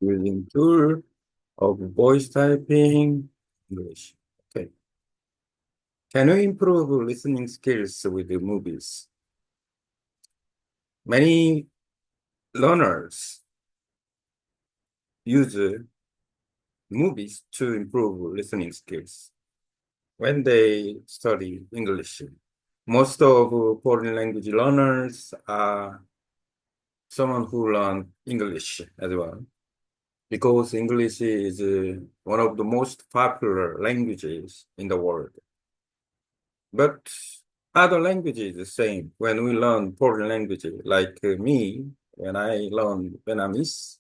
using tool of voice typing English. Okay. Can you improve listening skills with the movies? Many learners use movies to improve listening skills when they study English. Most of foreign language learners are someone who learn English as well, because English is one of the most popular languages in the world. But other languages the same. When we learn foreign languages, like me, when I learn Vietnamese,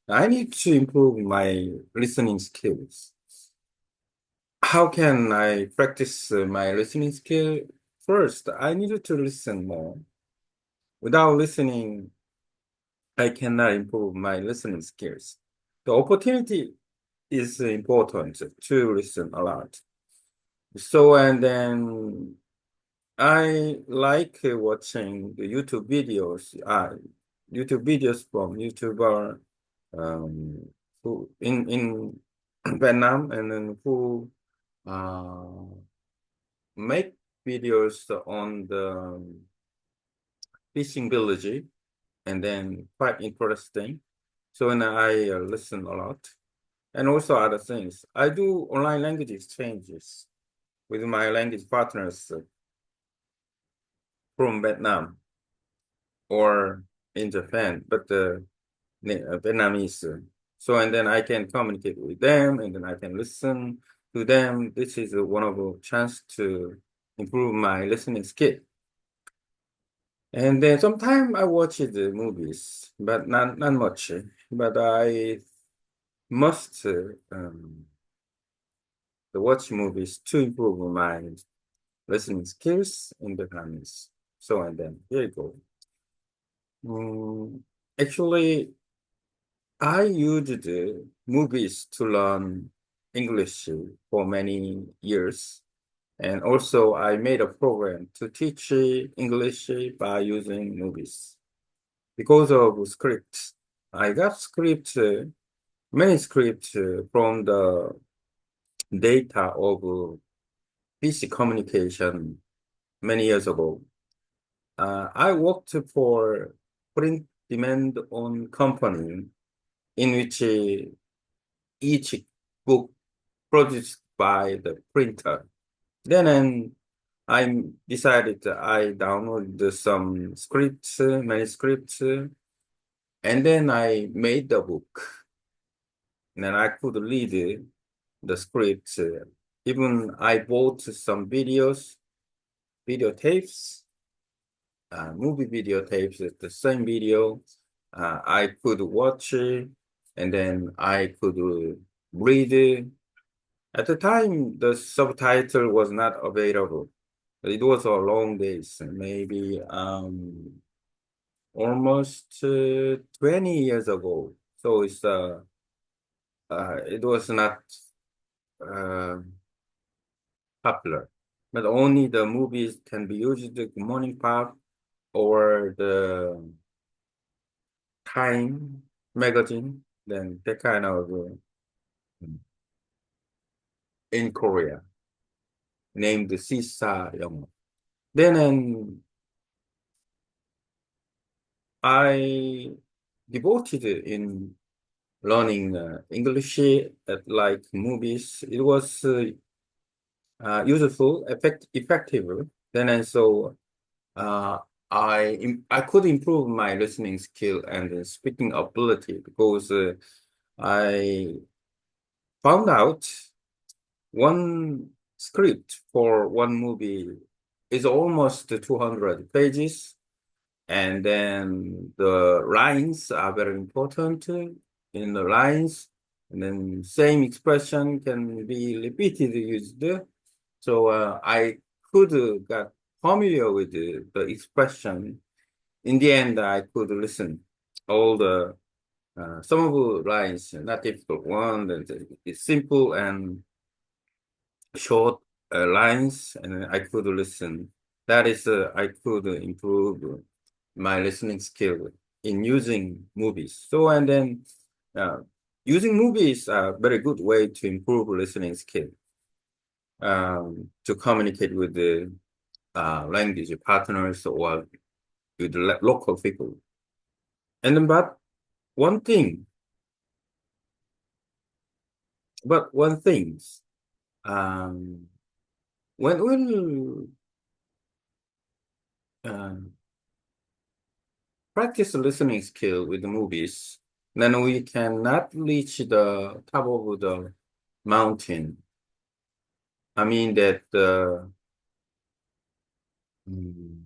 I need to improve my listening skills. How can I practice my listening skill? First, I needed to listen more. Without listening, I cannot improve my listening skills. The opportunity is important to listen a lot. So, and then I like watching the YouTube videos from YouTuber who in Vietnam, and then who uh, make videos on the fishing village, and then quite interesting. So, and I listen a lot, and also other things. I do online language exchanges with my language partners from Vietnam or in Japan, but Vietnamese. So, and then I can communicate with them, and then I can listen to them. This is one of the chance to improve my listening skill. And then sometimes I watch the movies, but not much. But I must watch movies to improve my listening skills in Vietnamese. So, and then here you go. Mm, Actually, I used movies to learn English for many years. And also, I made a program to teach English by using movies. Because of scripts, I got many scripts from the data of PC communication many years ago. I worked for print demand on company in which each book produced by the printer. Then I decided that I downloaded some scripts, manuscripts, and then I made the book. And then I could read the scripts. Even I bought some videotapes, movie videotapes, the same video. I could watch it, and then I could read it. At the time, the subtitle was not available. It was a long days, maybe almost 20 years ago. So it was not uh, popular. But only the movies can be used, the Morning Pop or the Time magazine, then that kind of in Korea, named the Sisa Young. Then I devoted in learning English like movies. It was useful, effective. Then and so uh, I could improve my listening skill and speaking ability, because I found out one script for one movie is almost 200 pages, and then the lines are very important in the lines, and then same expression can be repeated used. So I could get familiar with the expression. In the end, I could listen all the some of the lines, not difficult one, it's simple and short lines, and I could listen. That is, I could improve my listening skill in using movies. So, and then uh, Using movies are a very good way to improve listening skill, to communicate with the language partners or with the local people. And then, one thing, but one thing, um, when we uh, practice listening skill with the movies, then we cannot reach the top of the mountain. I mean that mm,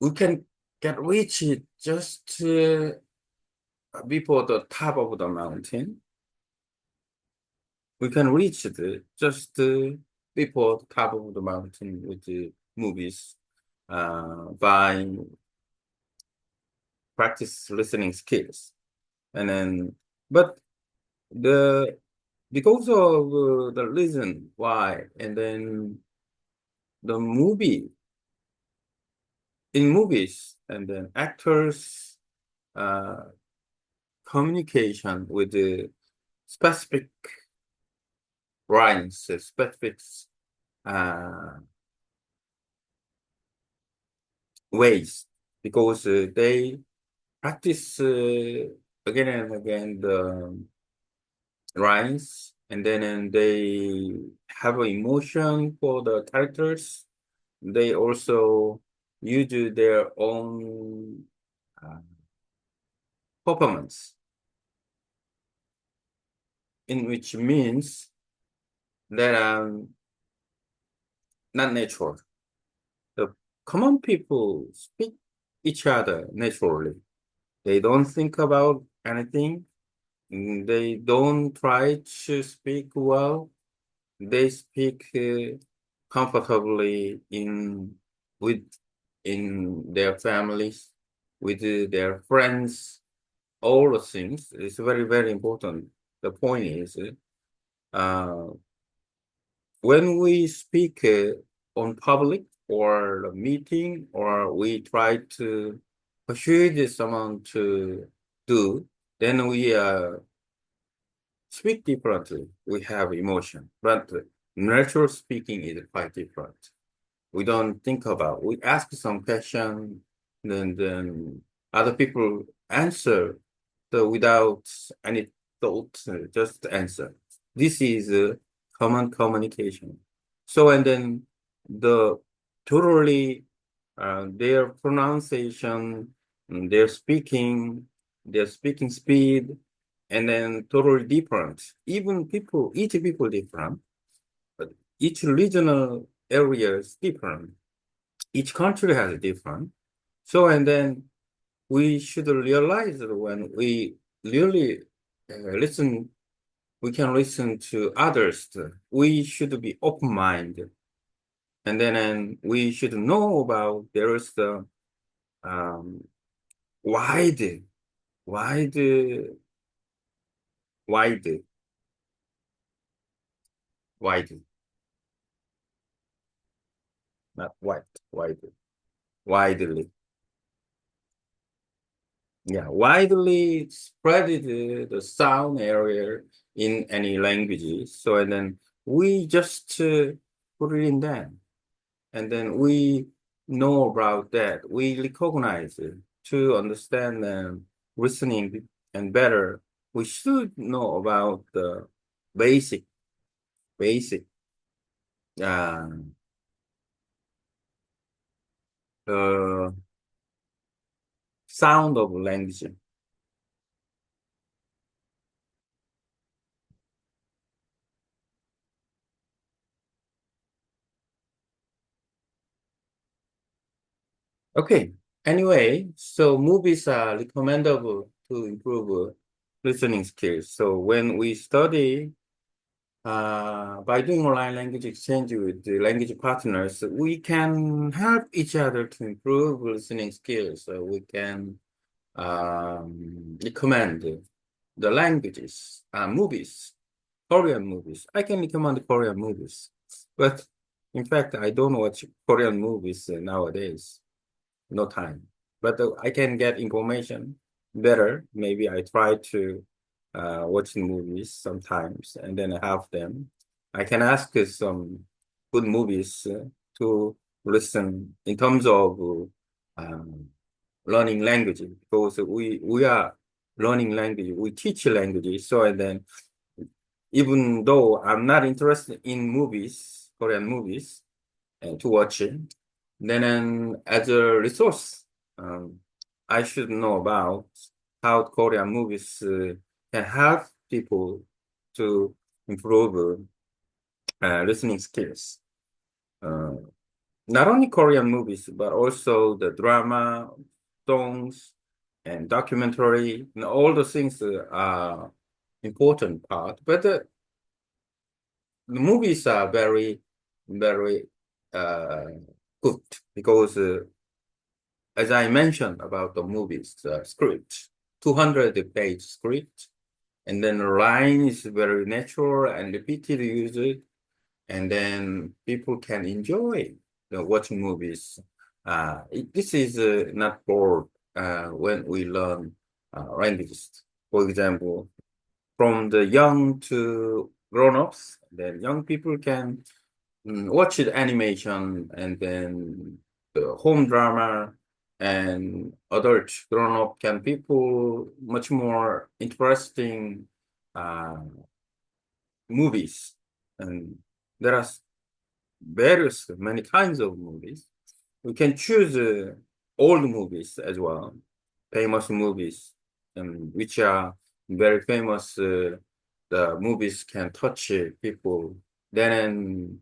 we can get reach it just before the top of the mountain. We can reach it just before the top of the mountain with the movies by practice listening skills. And then, but the because of the reason why, and then the movie in movies, and then actors uh, communication with the specific rhymes, specific uh, ways, because they practice again and again the rhymes, and then they have an emotion for the characters. They also use their own uh, performance, in which means that not natural. The common people speak each other naturally. They don't think about anything. They don't try to speak well. They speak comfortably with in their families, with their friends, all the things. It's very, very important. The point is, uh, when we speak on public or a meeting, or we try to persuade someone to do, then we speak differently. We have emotion, but natural speaking is quite different. We don't think about. We ask some question, then other people answer, so without any thought, just answer. This is common communication. So and then the totally their pronunciation, their speaking speed, and then totally different. Even people, each people different, but each regional area is different. Each country has different. So, and then we should realize that when we really listen, we can listen to others. We should be open-minded. And then and we should know about there is the um, wide, wide, wide, wide, not wide, wide, widely. Yeah, widely spread the sound area in any languages. So and then we just put it in there, and then we know about that. We recognize it to understand listening and better. We should know about the basic basic uh, uh, sound of language. Okay. Anyway, so movies are recommendable to improve listening skills. So when we study by doing online language exchange with the language partners, we can help each other to improve listening skills. So we can recommend the languages, movies, Korean movies. I can recommend Korean movies, but in fact, I don't watch Korean movies nowadays. No time. But I can get information better. Maybe I try to watching movies sometimes, and then I have them. I can ask some good movies to listen in terms of um, learning language because we are learning language, we teach languages. So and then even though I'm not interested in movies, Korean movies, to watch it, then as a resource, um, I should know about how Korean movies can help people to improve listening skills. Uh, Not only Korean movies, but also the drama, songs, and documentary, and all the things are important part. But the movies are very, very uh, good because, as I mentioned about the movies, script, 200-page script, and then the line is very natural and repeated usage, and then people can enjoy watching movies. This is not bored when we learn languages. For example, from the young to grown-ups, then young people can watch the animation and then the home drama, and adult grown-up can people much more interesting uh, movies. And there are various many kinds of movies. We can choose old movies as well, famous movies, which are very famous. The movies can touch people. Then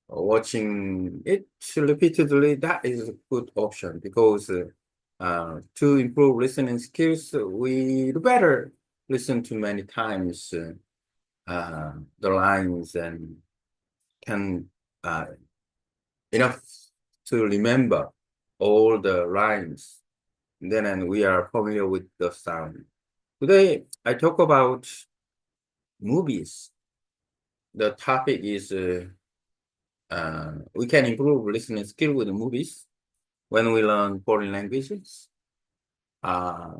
watching it repeatedly, that is a good option because to improve listening skills, we better listen to many times the lines and can uh, enough to remember all the rhymes. Then and we are familiar with the sound. Today, I talk about movies. The topic is we can improve listening skill with movies when we learn foreign languages. Uh,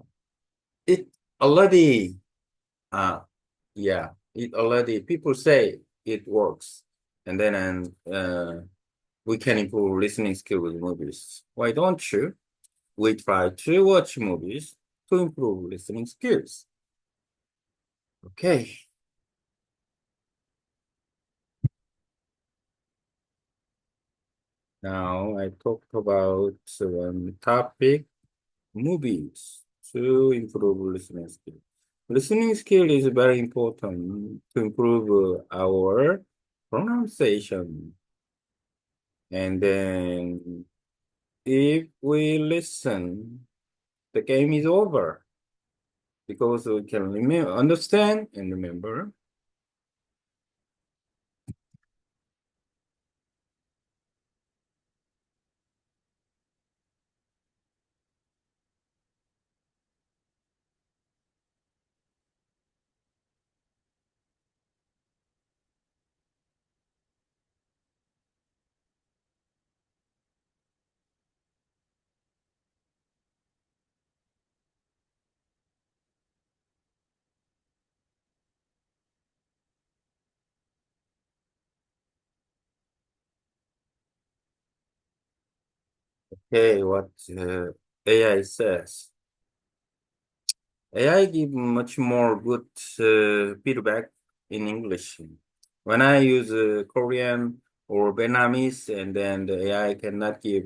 it already, uh, yeah, it already, people say it works. And then we can improve listening skill with movies. Why don't you? We try to watch movies to improve listening skills. Okay, now I talked about one topic, movies to improve listening skill. Listening skill is very important to improve our pronunciation. And then if we listen, the game is over because we can remember, understand and remember. Okay, what AI says. AI give much more good feedback in English. When I use Korean or Vietnamese, and then the AI cannot give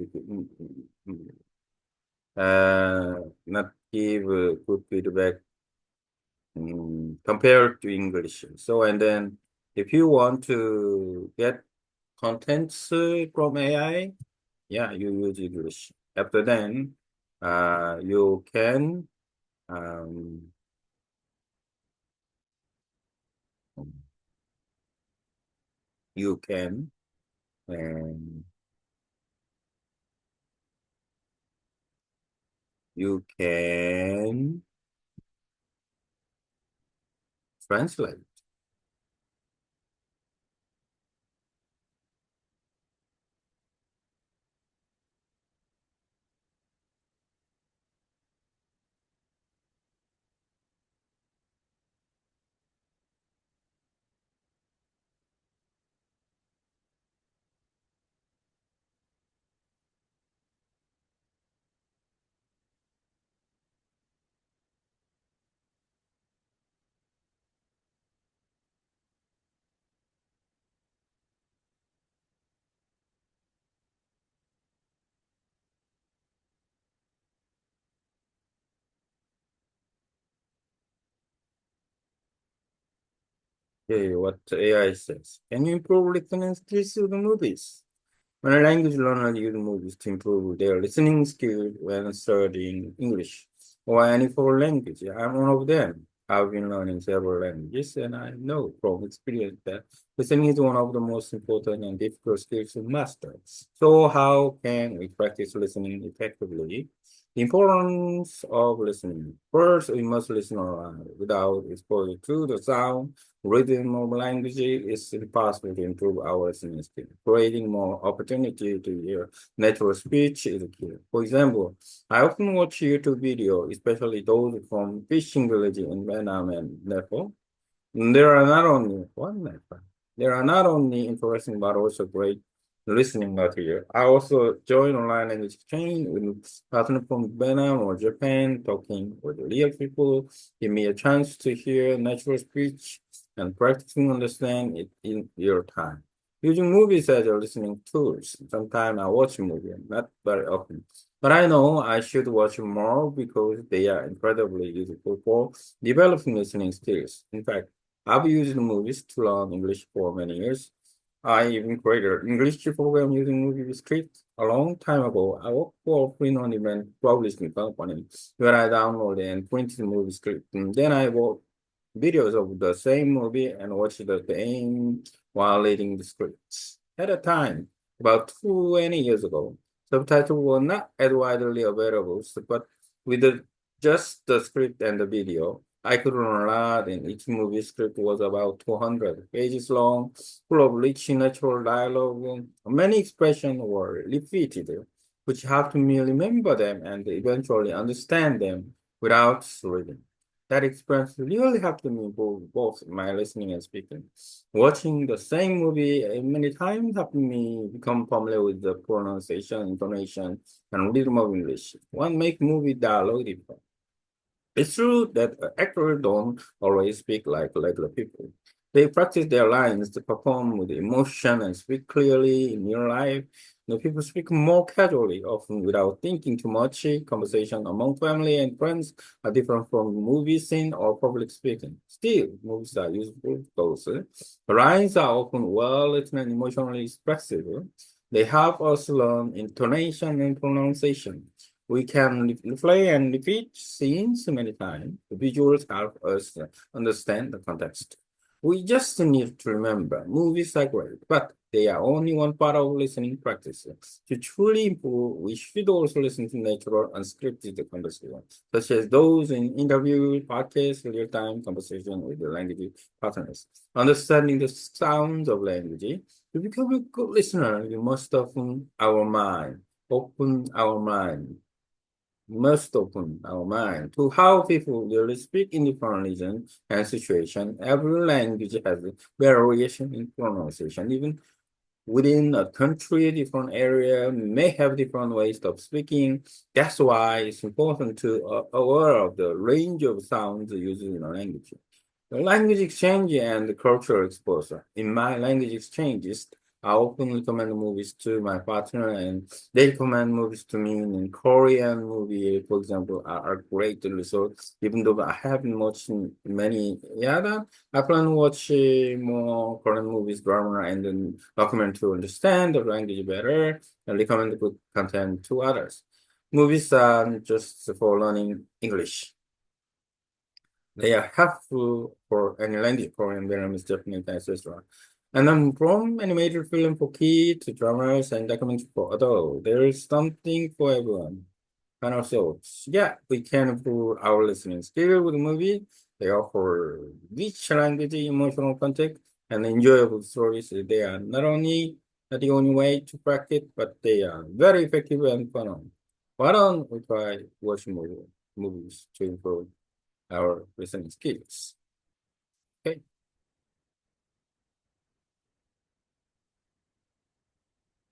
not give good feedback compared to English. So and then if you want to get contents from AI, yeah, you use English. After then, you can um, you can and you can translate. Okay, what AI says. Can you improve listening skills with the movies? When a language learner use movies to improve their listening skills when studying English or any foreign language, I'm one of them. I've been learning several languages and I know from experience that listening is one of the most important and difficult skills to master. So how can we practice listening effectively? The importance of listening. First, we must listen aloud without exposure to the sound rhythm of language is impossible to improve our listening skill. Creating more opportunity to hear natural speech is key. For example, I often watch YouTube videos, especially those from fishing village in Vietnam and Nepal. There are not only one method. There are not only interesting but also great listening material. I also join online language exchange with partners from Vietnam or Japan, talking with real people. Give me a chance to hear natural speech and practicing understand it in real time. Using movies as a listening tools. Sometimes I watch movies, not very often. But I know I should watch more because they are incredibly useful for developing listening skills. In fact, I've used movies to learn English for many years. I even created an English program using movie script a long time ago. I worked for a print-on-demand publishing company where I downloaded and printed the movie script. And then I wrote videos of the same movie and watched the same while reading the scripts. At a time, about 20 years ago, subtitles were not as widely available, but with just the script and the video, I could learn a lot, and each movie script was about 200 pages long, full of rich natural dialogue. Many expressions were repeated, which helped me remember them and eventually understand them without reading. That experience really helped me improve both my listening and speaking. Watching the same movie many times helped me become familiar with the pronunciation, intonation, and rhythm of English. One make movie dialogue different. It's true that actors don't always speak like regular people. They practice their lines to perform with emotion and speak clearly in real life. People speak more casually, often without thinking too much. Conversation among family and friends are different from movie scene or public speaking. Still, movies are useful because the lines are often well written and emotionally expressive. They help us learn intonation and pronunciation. We can replay and repeat scenes many times. The visuals help us understand the context. We just need to remember movies are great, but they are only one part of listening practice. To truly improve, we should also listen to natural unscripted conversations, such as those in interview, podcasts, real-time conversation with the language partners. Understanding the sounds of language. To become a good listener, we must open our mind to how people really speak in different regions and situations. Every language has a variation in pronunciation. Even within a country, different area may have different ways of speaking. That's why it's important to aware of the range of sounds used in a language. The language exchange and the cultural exposure. In my language exchanges, I often recommend movies to my partner and they recommend movies to me in Korean movie, for example, are great results. Even though I haven't watched many yet, I plan to watch more Korean movies, drama, and then document to understand the language better and recommend the good content to others. Movies are just for learning English. They are helpful for any language, Korean, Vietnamese, Japanese, etc. And then from animated film for kids to dramas and documentaries for adults, there is something for everyone. And also, yeah, we can improve our listening skill with the movie. They offer rich language, emotional content, and enjoyable stories. They are not the only way to practice, but they are very effective and fun. Why don't we try watching movies to improve our listening skills? Okay.